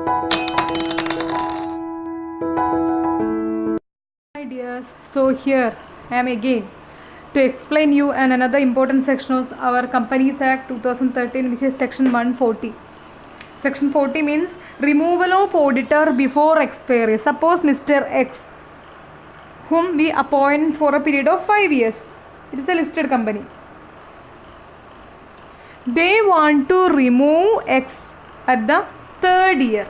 Hi dears, so here I am again to explain you another important section of our Companies Act 2013, which is section 140. Section 40 means removal of auditor before expiry. Suppose Mr. X, whom we appoint for a period of 5 years, it is a listed company. They want to remove X at the 3rd year.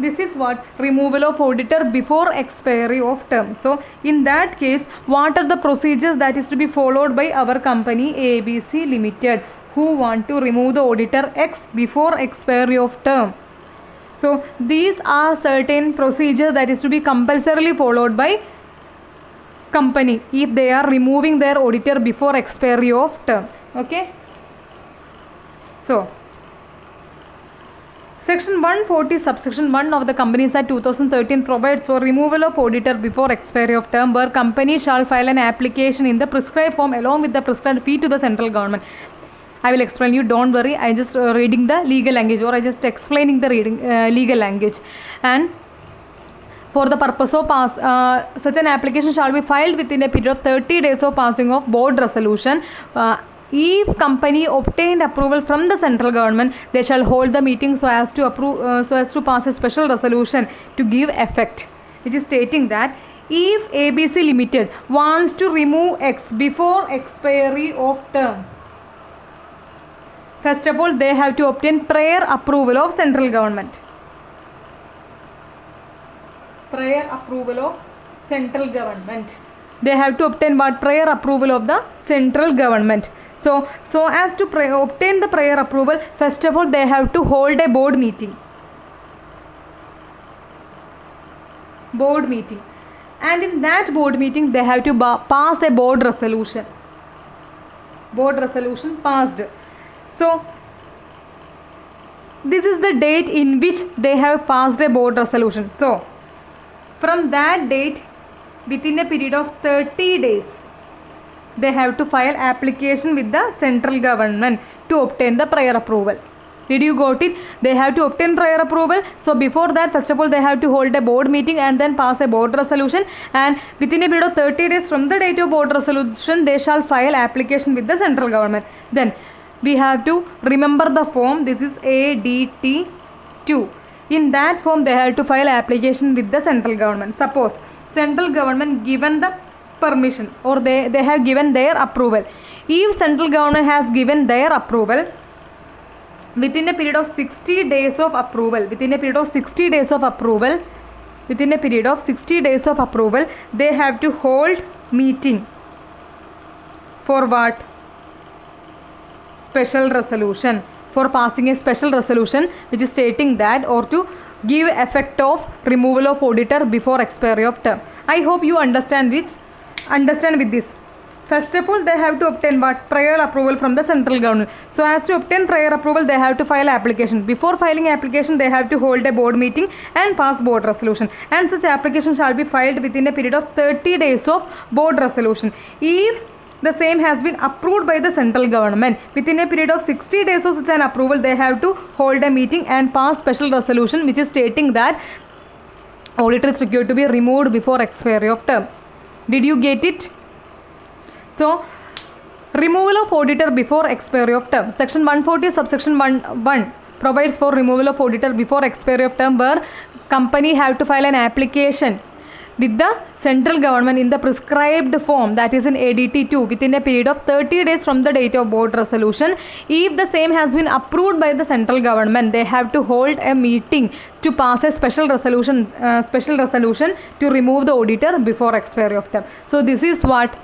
This is what? Removal of auditor before expiry of term. So, in that case, what are the procedures that is to be followed by our company ABC Limited, who want to remove the auditor X before expiry of term? So, these are certain procedures that is to be compulsorily followed by company if they are removing their auditor before expiry of term. Okay? So, Section 140 subsection 1 of the Companies Act 2013 provides for removal of auditor before expiry of term, where company shall file an application in the prescribed form along with the prescribed fee to the central government. I will explain you, don't worry, I just reading the legal language, or I just explaining the legal language. And for the purpose of such an application shall be filed within a period of 30 days of passing of board resolution. If company obtained approval from the central government, they shall hold the meeting so as to pass a special resolution to give effect, which is stating that if ABC Limited wants to remove X before expiry of term, first of all they have to obtain prior approval of central government. Prior approval of central government. They have to obtain what? Prior approval of the central government. So as to obtain the prior approval, first of all they have to hold a board meeting. Board meeting. And in that board meeting they have to pass a board resolution. Board resolution passed. So this is the date in which they have passed a board resolution. So from that date, within a period of 30 days, they have to file application with the central government to obtain the prior approval. Did you got it? They have to obtain prior approval. So before that, first of all they have to hold a board meeting and then pass a board resolution, and within a period of 30 days from the date of board resolution they shall file application with the central government. Then we have to remember the form. This is ADT2. In that form they have to file application with the central government. Suppose central government given the permission, or they have given their approval. If central government has given their approval, within a period of 60 days of approval, they have to hold meeting for what? Special resolution, for passing a special resolution which is stating that, or to give effect of removal of auditor before expiry of term. I hope you understand with this. First of all they have to obtain what? Prior approval from the central government. So as to obtain prior approval they have to file application. Before filing application they have to hold a board meeting and pass board resolution, and such application shall be filed within a period of 30 days of board resolution. If the same has been approved by the central government, within a period of 60 days of such an approval they have to hold a meeting and pass special resolution which is stating that auditor is required to be removed before expiry of term. Did you get it? So removal of auditor before expiry of term. Section 140 subsection 1 provides for removal of auditor before expiry of term, where company have to file an application with the central government in the prescribed form, that is in ADT2, within a period of 30 days from the date of board resolution. If the same has been approved by the central government, they have to hold a meeting to pass a special resolution to remove the auditor before expiry of term. So this is what?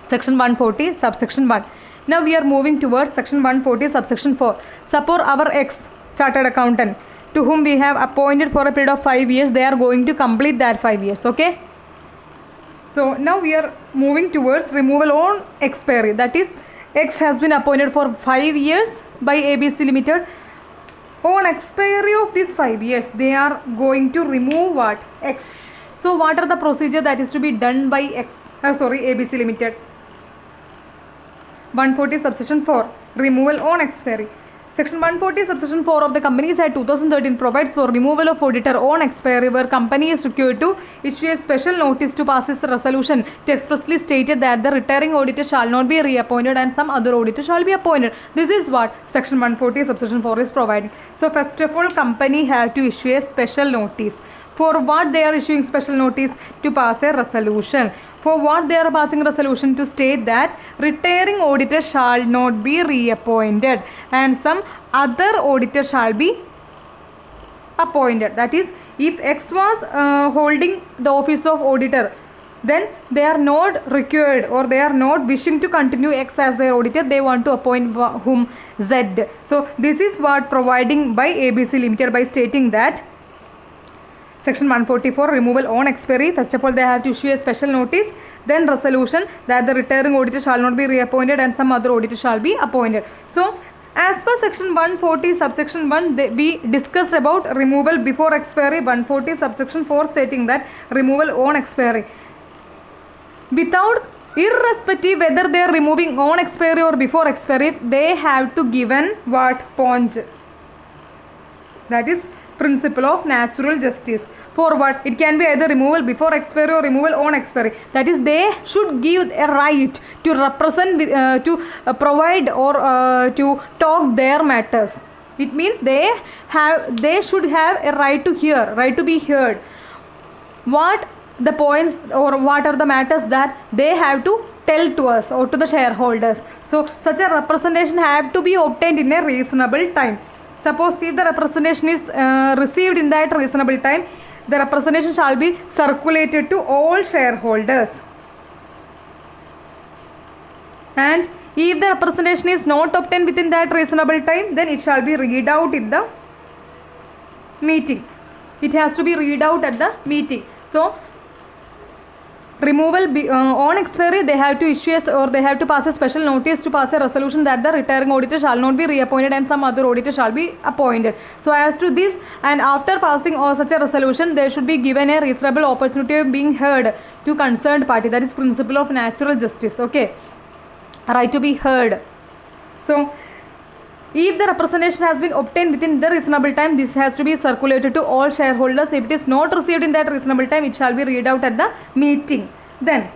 Section 140 subsection 1. Now we are moving towards section 140 subsection 4. Suppose our ex chartered accountant, to whom we have appointed for a period of 5 years, they are going to complete that 5 years. Okay. So now we are moving towards removal on expiry. That is, X has been appointed for 5 years by ABC Limited. On expiry of these 5 years, they are going to remove what? X. So what are the procedure that is to be done by ABC Limited? 140 subsection 4, removal on expiry. Section 140 subsection 4 of the Companies Act 2013 provides for removal of auditor on expiry where company is required to issue a special notice to pass its resolution to expressly stated that the retiring auditor shall not be reappointed and some other auditor shall be appointed. This is what section 140 subsection 4 is providing. So first of all, company have to issue a special notice. For what they are issuing special notice? To pass a resolution. For what they are passing resolution? To state that retiring auditor shall not be reappointed and some other auditor shall be appointed. That is, if X was holding the office of auditor, then they are not required or they are not wishing to continue X as their auditor, they want to appoint whom? Z. So this is what providing by ABC Limited by stating that Section 144 removal on expiry. First of all, they have to issue a special notice, then resolution that the retiring auditor shall not be reappointed and some other auditor shall be appointed. So as per section 140 subsection 1, we discussed about removal before expiry. 140 subsection 4 stating that removal on expiry. Without, irrespective whether they are removing on expiry or before expiry, they have to given what? Ponch. That is principle of natural justice. For what? It can be either removal before expiry or removal on expiry. That is, they should give a right to represent, to provide or to talk their matters. It means they should have a right to hear, right to be heard. What the points or what are the matters that they have to tell to us or to the shareholders. So such a representation have to be obtained in a reasonable time. Suppose if the representation is received in that reasonable time, the representation shall be circulated to all shareholders. And if the representation is not obtained within that reasonable time, then it shall be read out in the meeting. It has to be read out at the meeting. So removal on expiry, they have to issue or they have to pass a special notice to pass a resolution that the retiring auditor shall not be reappointed and some other auditor shall be appointed. So as to this, and after passing such a resolution, they should be given a reasonable opportunity of being heard to concerned party. That is principle of natural justice. Okay, right to be heard. So if the representation has been obtained within the reasonable time, this has to be circulated to all shareholders. If it is not received in that reasonable time, it shall be read out at the meeting. Then,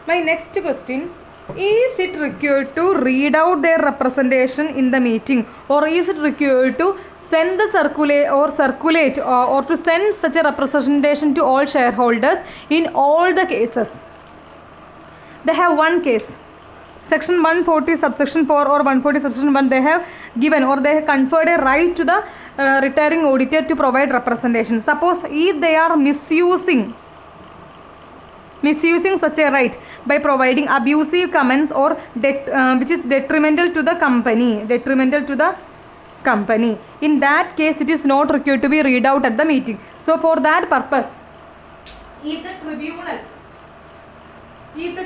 my next question, is it required to read out their representation in the meeting, or is it required to send the circulate or to send such a representation to all shareholders in all the cases? They have one case. Section 140 subsection 4 or 140 subsection 1, they have given or they have conferred a right to the retiring auditor to provide representation. Suppose if they are misusing such a right by providing abusive comments or which is detrimental to the company, in that case it is not required to be read out at the meeting. So for that purpose, if the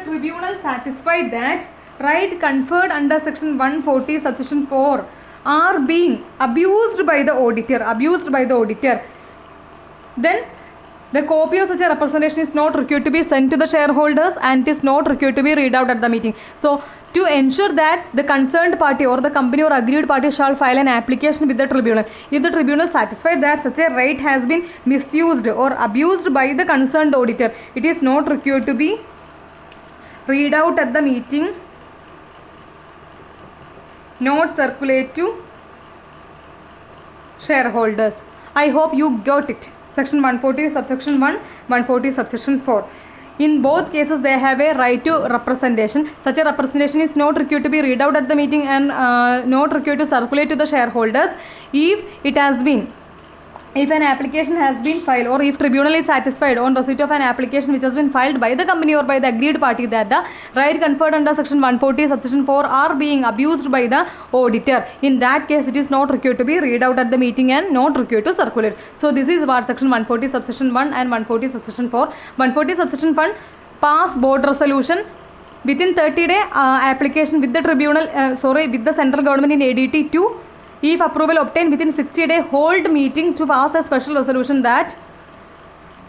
tribunal satisfied that right conferred under section 140 subsection 4 are being abused by the auditor, then the copy of such a representation is not required to be sent to the shareholders and it is not required to be read out at the meeting. So to ensure that the concerned party or the company or aggrieved party shall file an application with the tribunal. If the tribunal satisfied that such a right has been misused or abused by the concerned auditor, it is not required to be read out at the meeting, not circulate to shareholders. I hope you got it. Section 140 subsection 1, 140 subsection 4. In both cases, they have a right to representation. Such a representation is not required to be read out at the meeting and not required to circulate to the shareholders if an application has been filed or if tribunal is satisfied on receipt of an application which has been filed by the company or by the aggrieved party that the right conferred under section 140 subsection 4 are being abused by the auditor. In that case, it is not required to be read out at the meeting and not required to circulate. So this is what section 140 subsection 1 and 140 subsection 4. 140 subsection 1, pass board resolution within 30-day application with the tribunal, with the central government in ADT 2. If approval obtained within 60-day, hold meeting to pass a special resolution that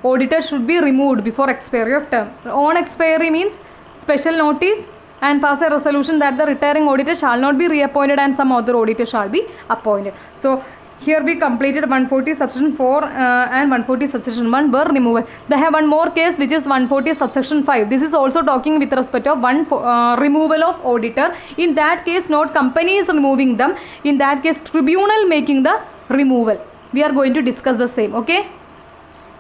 auditor should be removed before expiry of term. On expiry means special notice, and pass a resolution that the retiring auditor shall not be reappointed and some other auditor shall be appointed. So here we completed 140 subsection 4 and 140 subsection 1 were removed. They have one more case which is 140 subsection 5. This is also talking with respect of removal of auditor. In that case, not company is removing them. In that case, tribunal making the removal. We are going to discuss the same. Okay.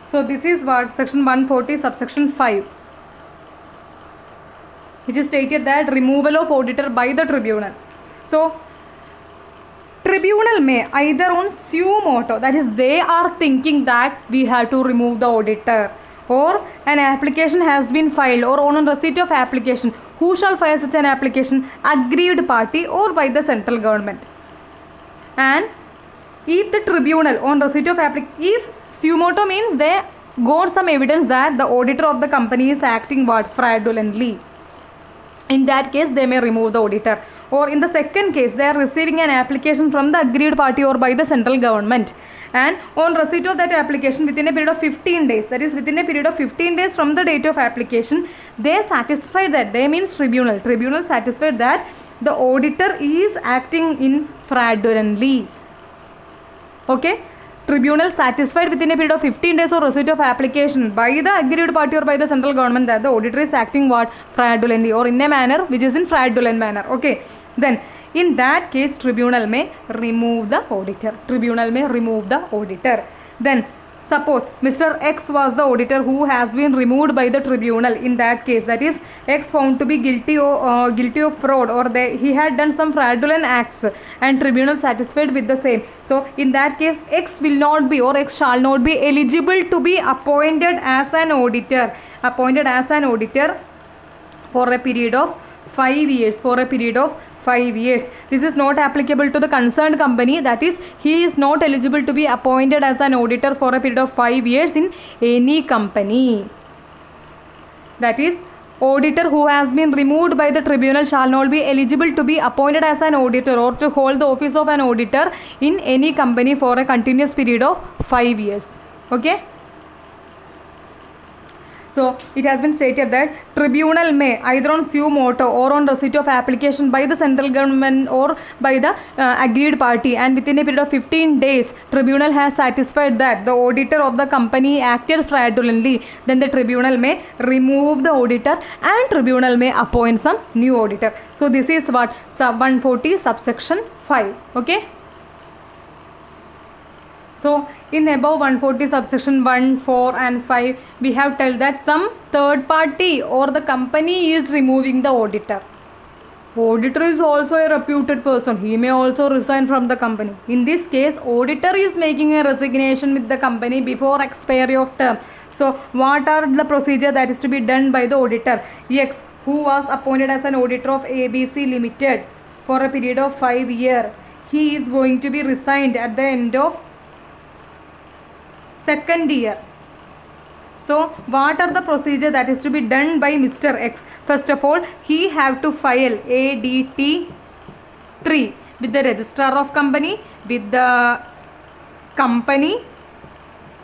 So this is what section 140 subsection 5, which is stated that removal of auditor by the tribunal. So tribunal may either on suo motu, that is they are thinking that we have to remove the auditor, or an application has been filed, or on receipt of application. Who shall file such an application? Aggrieved party or by the central government. And if the tribunal on receipt of application, if suo motu means they got some evidence that the auditor of the company is acting what? Fraudulently. In that case, they may remove the auditor. Or in the second case, they are receiving an application from the aggrieved party or by the central government. And on receipt of that application within a period of 15 days, that is within a period of 15 days from the date of application, they satisfied that, they means tribunal. Tribunal satisfied that the auditor is acting in fraudulently. Okay. Tribunal satisfied within a period of 15 days or receipt of application by the aggrieved party or by the central government that the auditor is acting what? Fraudulently, or in a manner which is in fraudulent manner. Okay. Then in that case, tribunal may remove the auditor. Tribunal may remove the auditor. Then suppose Mr. X was the auditor who has been removed by the tribunal. In that case, that is X found to be guilty of fraud, or he had done some fraudulent acts and tribunal satisfied with the same. So in that case, X will not be, or X shall not be eligible to be appointed as an auditor. Appointed as an auditor for a period of 5 years. For a period of 5 years. This is not applicable to the concerned company, that is he is not eligible to be appointed as an auditor for a period of 5 years in any company. That is, auditor who has been removed by the tribunal shall not be eligible to be appointed as an auditor or to hold the office of an auditor in any company for a continuous period of 5 years. Okay. So it has been stated that tribunal may either on suo motu or on receipt of application by the central government or by the aggrieved party, and within a period of 15 days tribunal has satisfied that the auditor of the company acted fraudulently, then the tribunal may remove the auditor and tribunal may appoint some new auditor. So this is what? Sub 140 subsection 5. Okay. So in above 140 subsection 1, 4 and 5, we have told that some third party or the company is removing the auditor. Auditor is also a reputed person. He may also resign from the company. In this case, auditor is making a resignation with the company before expiry of term. So what are the procedure that is to be done by the auditor? X, who was appointed as an auditor of ABC Limited for a period of 5 years, he is going to be resigned at the end of second year. So what are the procedure that is to be done by Mr. X? First of all, he have to file ADT 3 with the registrar of company, with the company,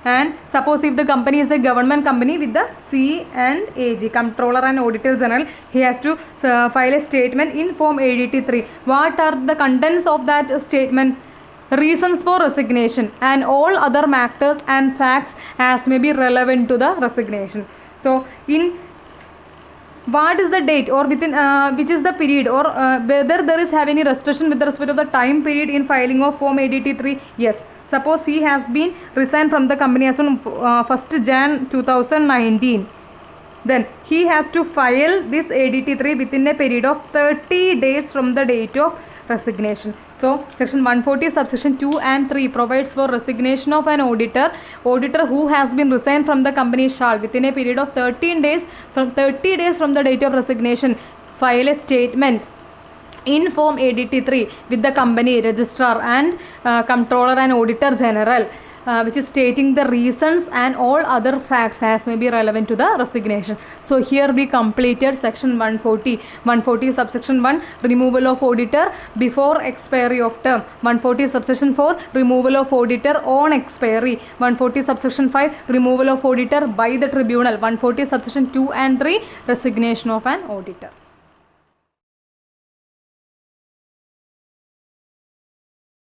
and suppose if the company is a government company, with the C&AG, Comptroller and Auditor General, he has to file a statement in form ADT 3. What are the contents of that statement? Reasons for resignation and all other matters and facts as may be relevant to the resignation. So in what is the date or within which is the period, or whether there is have any restriction with respect to the time period in filing of form ADT 3? Yes. Suppose he has been resigned from the company as on 1st Jan 2019. Then he has to file this ADT 3 within a period of 30 days from the date of resignation. So section 140 subsection 2 and 3 provides for resignation of an auditor. Auditor who has been resigned from the company shall within a period of 30 days from the date of resignation file a statement in form ADT 3 with the company registrar and Comptroller and Auditor General, which is stating the reasons and all other facts as may be relevant to the resignation. So here we completed section 140 subsection 1, removal of auditor before expiry of term. 140 subsection 4, removal of auditor on expiry. 140 subsection 5, removal of auditor by the tribunal. 140 subsection 2 and 3, resignation of an auditor.